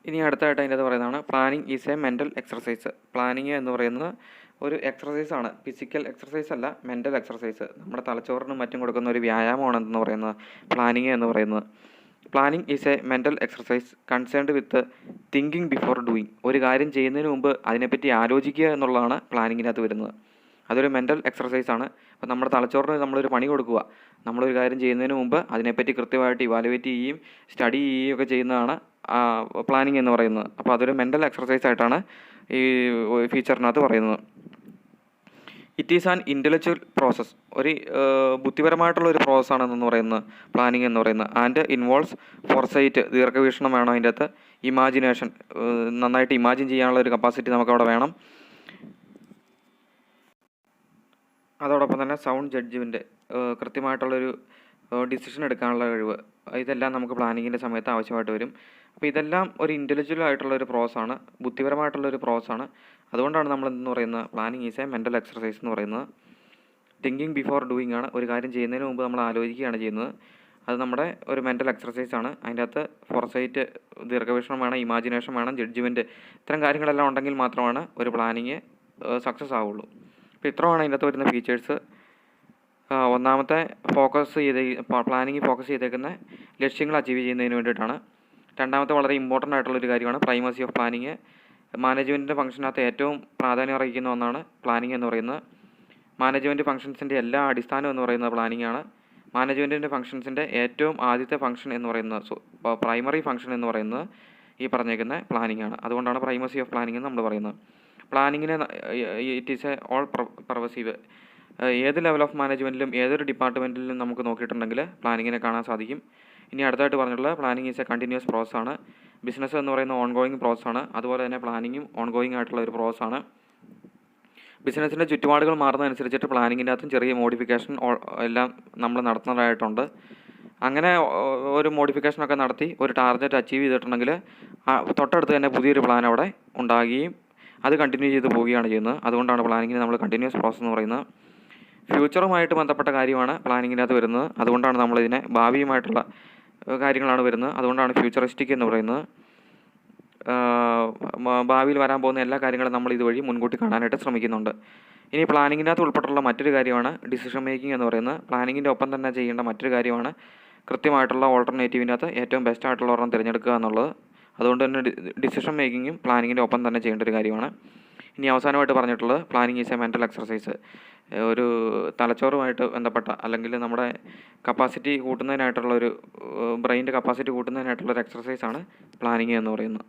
ഇനി അടുത്തായിട്ട് അതിനകത്ത് പറയുന്നതാണ് planning is A mental exercise. Planning എന്ന് പറയുന്നത് ഒരു എക്സർസൈസാണ്, ഫിസിക്കൽ എക്സർസൈസ് അല്ല, മെൻ്റൽ എക്സർസൈസ്. നമ്മുടെ തലച്ചോറിനും മറ്റും കൊടുക്കുന്ന ഒരു വ്യായാമമാണെന്ന് പറയുന്നത് പ്ലാനിങ് എന്ന് പറയുന്നത്. Planning is A mental exercise concerned with thinking before doing. ഒരു കാര്യം ചെയ്യുന്നതിന് മുമ്പ് അതിനെപ്പറ്റി ആലോചിക്കുക എന്നുള്ളതാണ് പ്ലാനിങ്ങിനകത്ത് വരുന്നത്. അതൊരു മെൻ്റൽ എക്സർസൈസാണ്. അപ്പോൾ നമ്മുടെ തലച്ചോറിന് നമ്മളൊരു പണി കൊടുക്കുക. നമ്മളൊരു കാര്യം ചെയ്യുന്നതിന് മുമ്പ് അതിനെപ്പറ്റി കൃത്യമായിട്ട് ഇവാലുവേറ്റ് ചെയ്യുകയും സ്റ്റഡി ചെയ്യുകയും ഒക്കെ ചെയ്യുന്നതാണ് പ്ലാനിങ് എന്ന് പറയുന്നത്. അപ്പോൾ അതൊരു മെൻ്റൽ എക്സർസൈസായിട്ടാണ് ഈ ഫീച്ചറിനകത്ത് പറയുന്നത്. It is an intellectual process. ഒരു ബുദ്ധിപരമായിട്ടുള്ള ഒരു പ്രോസസ്സാണെന്ന് പറയുന്നത് പ്ലാനിങ് എന്ന് പറയുന്നത്. ആൻഡ് ഇൻവോൾവ്സ് ഫോർസൈറ്റ്, ദീർഘവീക്ഷണം വേണം അതിൻ്റെ അകത്ത്. ഇമാജിനേഷൻ, നന്നായിട്ട് ഇമാജിൻ ചെയ്യാനുള്ള ഒരു കപ്പാസിറ്റി നമുക്കവിടെ വേണം. അതോടൊപ്പം തന്നെ സൗണ്ട് ജഡ്ജ്മെൻറ്റ്, കൃത്യമായിട്ടുള്ളൊരു ഡിസിഷൻ എടുക്കാനുള്ള കഴിവ്, ഇതെല്ലാം നമുക്ക് പ്ലാനിങ്ങിൻ്റെ സമയത്ത് ആവശ്യമായിട്ട് വരും. അപ്പോൾ ഇതെല്ലാം ഒരു ഇൻ്റലക്ച്വൽ ആയിട്ടുള്ളൊരു പ്രോസസ്സാണ്, ബുദ്ധിപരമായിട്ടുള്ളൊരു പ്രോസസ്സാണ്. അതുകൊണ്ടാണ് നമ്മൾ എന്ന് പറയുന്നത് planning is A mental exercise എന്ന് പറയുന്നത്. തിങ്കിങ് ബിഫോർ ഡൂയിങ് ആണ്. ഒരു കാര്യം ചെയ്യുന്നതിന് മുമ്പ് നമ്മൾ ആലോചിക്കുകയാണ് ചെയ്യുന്നത്. അത് നമ്മുടെ ഒരു മെൻ്റൽ എക്സർസൈസാണ്. അതിൻ്റെ അകത്ത് ഫോർസൈറ്റ്, ദീർഘവീക്ഷണം വേണം, ഇമാജിനേഷൻ വേണം, ജഡ്ജ്മെൻറ്റ്, ഇത്തരം കാര്യങ്ങളെല്ലാം ഉണ്ടെങ്കിൽ മാത്രമാണ് ഒരു പ്ലാനിങ് സക്സസ് ആവുള്ളൂ. അപ്പോൾ ഇത്രയാണ് അതിൻ്റെ അകത്ത് വരുന്ന ഫീച്ചേഴ്സ്. ഒന്നാമത്തെ പ്ലാനിങ് ഫോക്കസ് ചെയ്തേക്കുന്ന ലക്ഷ്യങ്ങൾ അച്ചീവ് ചെയ്യുന്നതിന് വേണ്ടിയിട്ടാണ്. രണ്ടാമത്തെ വളരെ ഇമ്പോർട്ടൻ്റ് ആയിട്ടുള്ളൊരു കാര്യമാണ് പ്രൈമസി ഓഫ് പ്ലാനിങ്. മാനേജ്മെൻറ്റിൻ്റെ ഫംഗ്ഷനകത്ത് ഏറ്റവും പ്രാധാന്യം അർഹിക്കുന്ന ഒന്നാണ് പ്ലാനിങ് എന്ന് പറയുന്നത്. മാനേജ്മെൻറ്റ് ഫംഗ്ഷൻസിൻ്റെ എല്ലാ അടിസ്ഥാനം എന്ന് പറയുന്നത് പ്ലാനിങ് ആണ്. മാനേജ്മെൻറ്റിൻ്റെ ഫംഗ്ഷൻസിൻ്റെ ഏറ്റവും ആദ്യത്തെ ഫംഗ്ഷൻ എന്ന് പറയുന്നത്, പ്രൈമറി ഫംഗ്ഷൻ എന്ന് പറയുന്നത് ഈ പറഞ്ഞേക്കുന്ന പ്ലാനിങ് ആണ്. അതുകൊണ്ടാണ് പ്രൈമസി ഓഫ് പ്ലാനിങ് എന്ന് നമ്മൾ പറയുന്നത്. പ്ലാനിങ്ങിനെ it is a all pervasive. ഏത് ലെവൽ ഓഫ് മാനേജ്മെൻറ്റിലും ഏതൊരു ഡിപ്പാർട്ട്മെൻറ്റിലും നമുക്ക് നോക്കിയിട്ടുണ്ടെങ്കിൽ പ്ലാനിങ്ങിനെ കാണാൻ സാധിക്കും. ഇനി അടുത്തായിട്ട് പറഞ്ഞിട്ടുള്ളത് പ്ലാനിങ് ഈസ് എ കണ്ടിന്യൂസ് പ്രോസസ്സാണ്. ബിസിനസ് എന്ന് പറയുന്ന ഓൺഗോയിങ് പ്രോസസ്സാണ്. അതുപോലെ തന്നെ പ്ലാനിങ്ങും ഓൺഗോയിങ് ആയിട്ടുള്ള ഒരു പ്രോസസ്സാണ്. ബിസിനസ്സിൻ്റെ ചുറ്റുപാടുകൾ മാറുന്നതനുസരിച്ചിട്ട് പ്ലാനിങ്ങിൻ്റെ അകത്തും ചെറിയ മോഡിഫിക്കേഷൻ എല്ലാം നമ്മൾ നടത്തുന്നതായിട്ടുണ്ട്. അങ്ങനെ ഒരു മോഡിഫിക്കേഷനൊക്കെ നടത്തി ഒരു ടാർഗറ്റ് അച്ചീവ് ചെയ്തിട്ടുണ്ടെങ്കിൽ തൊട്ടടുത്ത് തന്നെ പുതിയൊരു പ്ലാൻ അവിടെ ഉണ്ടാകുകയും അത് കണ്ടിന്യൂ ചെയ്ത് പോവുകയാണ് ചെയ്യുന്നത്. അതുകൊണ്ടാണ് പ്ലാനിങ്ങിന് നമ്മൾ കണ്ടിന്യൂസ് പ്രോസസ്സ് എന്ന് പറയുന്നത്. ഫ്യൂച്ചറുമായിട്ട് ബന്ധപ്പെട്ട കാര്യമാണ് പ്ലാനിങ്ങിനകത്ത് വരുന്നത്. അതുകൊണ്ടാണ് നമ്മളിതിനെ ഭാവിയുമായിട്ടുള്ള കാര്യങ്ങളാണ് വരുന്നത്. അതുകൊണ്ടാണ് ഫ്യൂച്ചറിസ്റ്റിക് എന്ന് പറയുന്നത്. ഭാവിയിൽ വരാൻ പോകുന്ന എല്ലാ കാര്യങ്ങളും നമ്മൾ ഇതുവഴി മുൻകൂട്ടി കാണാനായിട്ട് ശ്രമിക്കുന്നുണ്ട്. ഇനി പ്ലാനിങ്ങിനകത്ത് ഉൾപ്പെട്ടുള്ള മറ്റൊരു കാര്യമാണ് ഡിസിഷൻ മേക്കിംഗ് എന്ന് പറയുന്നത്. പ്ലാനിങ്ങിൻ്റെ ഒപ്പം തന്നെ ചെയ്യേണ്ട മറ്റൊരു കാര്യമാണ് കൃത്യമായിട്ടുള്ള ഓൾട്ടർനേറ്റീവിനകത്ത് ഏറ്റവും ബെസ്റ്റ് ആയിട്ടുള്ള ഒരെണ്ണം തിരഞ്ഞെടുക്കുക എന്നുള്ളത്. അതുകൊണ്ട് തന്നെ ഡിസിഷൻ മേക്കിങ്ങും പ്ലാനിങ്ങിൻ്റെ ഒപ്പം തന്നെ ചെയ്യേണ്ട ഒരു കാര്യമാണ്. ഇനി അവസാനമായിട്ട് പറഞ്ഞിട്ടുള്ളത് planning is A mental exercise. ഒരു തലച്ചോറുമായിട്ട് ബന്ധപ്പെട്ട അല്ലെങ്കിൽ നമ്മുടെ കപ്പാസിറ്റി കൂട്ടുന്നതിനായിട്ടുള്ള ഒരു ബ്രെയിൻ്റെ കപ്പാസിറ്റി കൂട്ടുന്നതിനായിട്ടുള്ളൊരു എക്സർസൈസാണ് പ്ലാനിങ് എന്ന് പറയുന്നത്.